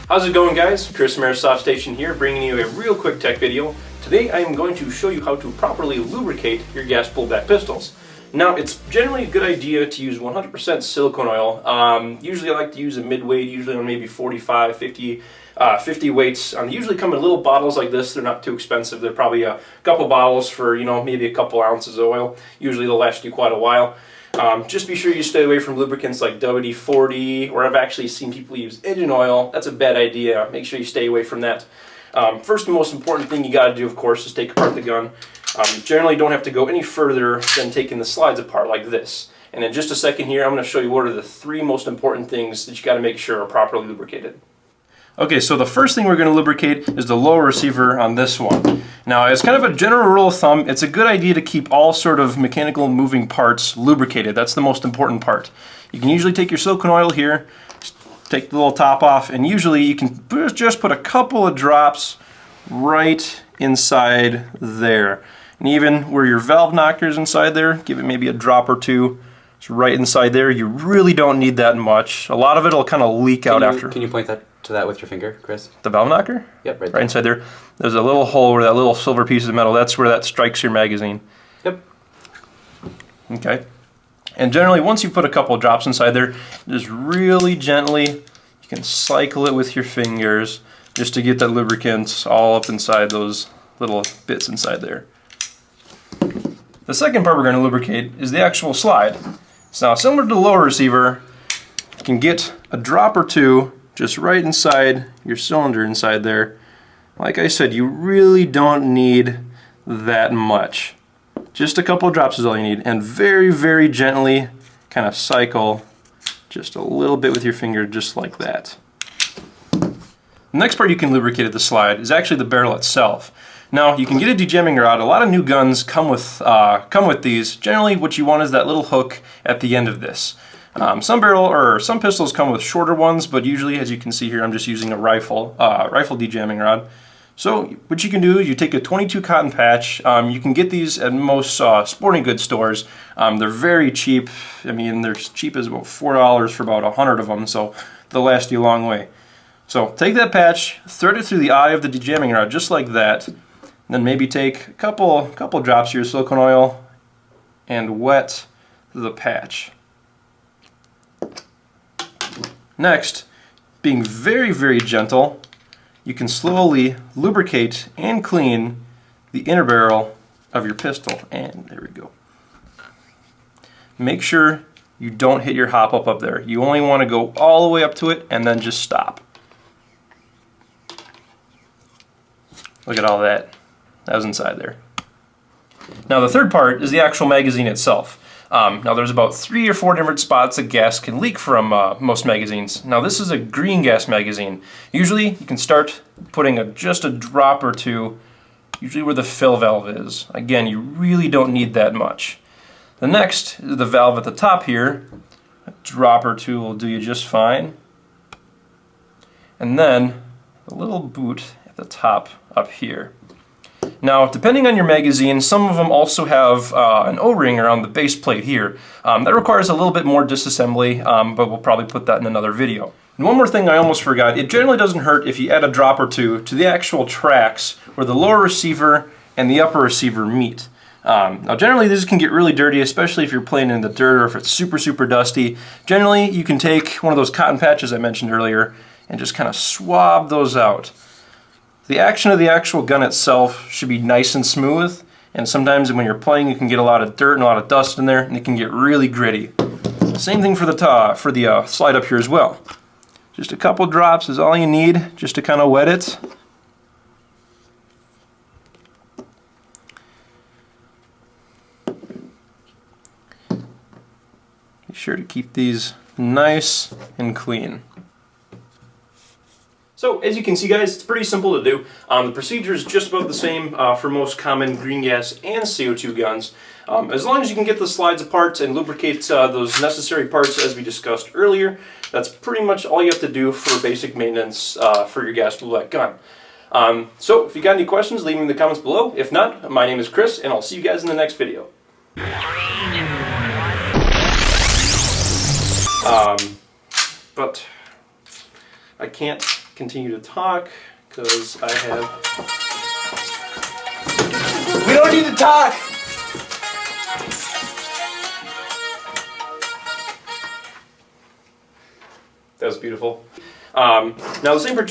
How's it going, guys? Chris from Airsoft Station here, bringing you a real quick tech video. Today I am going to show you how to properly lubricate your gas blowback pistols. Now, it's generally a good idea to use 100% silicone oil. Usually I like to use a mid-weight, usually on maybe 45, 50 weights. They usually come in little bottles like this. They're not too expensive. They're probably a couple bottles for, maybe a couple ounces of oil. Usually they'll last you quite a while. Just be sure you stay away from lubricants like WD-40, or I've actually seen people use engine oil. That's a bad idea. Make sure you stay away from that. First and most important thing you got to do, of course, is take apart the gun. You generally don't have to go any further than taking the slides apart like this. And in just a second here, I'm going to show you what are the three most important things that you got to make sure are properly lubricated. Okay, so the first thing we're going to lubricate is the lower receiver on this one. Now, as kind of a general rule of thumb, it's a good idea to keep all sort of mechanical moving parts lubricated. That's the most important part. You can usually take your silicone oil here, take the little top off, and usually you can just put a couple of drops right inside there. And even where your valve knocker is inside there, give it maybe a drop or two. It's right inside there. You really don't need that much. A lot of it will kind of leak out after. Can you point to that with your finger, Chris? The valve knocker? Yep, right there. Right inside there. There's a little hole where that little silver piece of metal, that's where that strikes your magazine. Yep. Okay. And generally, once you put a couple of drops inside there, just really gently, you can cycle it with your fingers just to get that lubricant all up inside those little bits inside there. The second part we're going to lubricate is the actual slide. So now, similar to the lower receiver, you can get a drop or two just right inside your cylinder inside there. Like I said, you really don't need that much. Just a couple of drops is all you need, and very, very gently kind of cycle just a little bit with your finger, just like that. The next part you can lubricate at the slide is actually the barrel itself. Now, you can get a dejamming rod. A lot of new guns come with these. Generally, what you want is that little hook at the end of this. Some pistols come with shorter ones, but usually, as you can see here, I'm just using a rifle dejamming rod. So what you can do is you take a 22 cotton patch. You can get these at most sporting goods stores. They're very cheap. I mean, they're as cheap as about $4 for about 100 of them, so they'll last you a long way. So take that patch, thread it through the eye of the dejamming rod, just like that. Then maybe take a couple drops of your silicone oil and wet the patch. Next, being very, very gentle, you can slowly lubricate and clean the inner barrel of your pistol. And there we go. Make sure you don't hit your hop up there. You only want to go all the way up to it and then just stop. Look at all that. That was inside there. Now the third part is the actual magazine itself. Now there's about 3 or 4 different spots that gas can leak from most magazines. Now this is a green gas magazine. Usually you can start putting just a drop or two, usually where the fill valve is. Again, you really don't need that much. The next is the valve at the top here. A drop or two will do you just fine. And then a little boot at the top up here. Now, depending on your magazine, some of them also have an O-ring around the base plate here. That requires a little bit more disassembly, but we'll probably put that in another video. And one more thing I almost forgot, it generally doesn't hurt if you add a drop or two to the actual tracks where the lower receiver and the upper receiver meet. Now generally these can get really dirty, especially if you're playing in the dirt or if it's super, super dusty. Generally you can take one of those cotton patches I mentioned earlier and just kind of swab those out. The action of the actual gun itself should be nice and smooth, and sometimes when you're playing you can get a lot of dirt and a lot of dust in there and it can get really gritty. Same thing for the slide up here as well. Just a couple drops is all you need just to kind of wet it. Be sure to keep these nice and clean. So, as you can see, guys, it's pretty simple to do. The procedure is just about the same for most common green gas and CO2 guns. As long as you can get the slides apart and lubricate those necessary parts as we discussed earlier, that's pretty much all you have to do for basic maintenance for your gas blowback gun. So, if you got any questions, leave them in the comments below. If not, my name is Chris, and I'll see you guys in the next video. But I can't continue to talk because I have. We don't need to talk! That was beautiful. Now the same for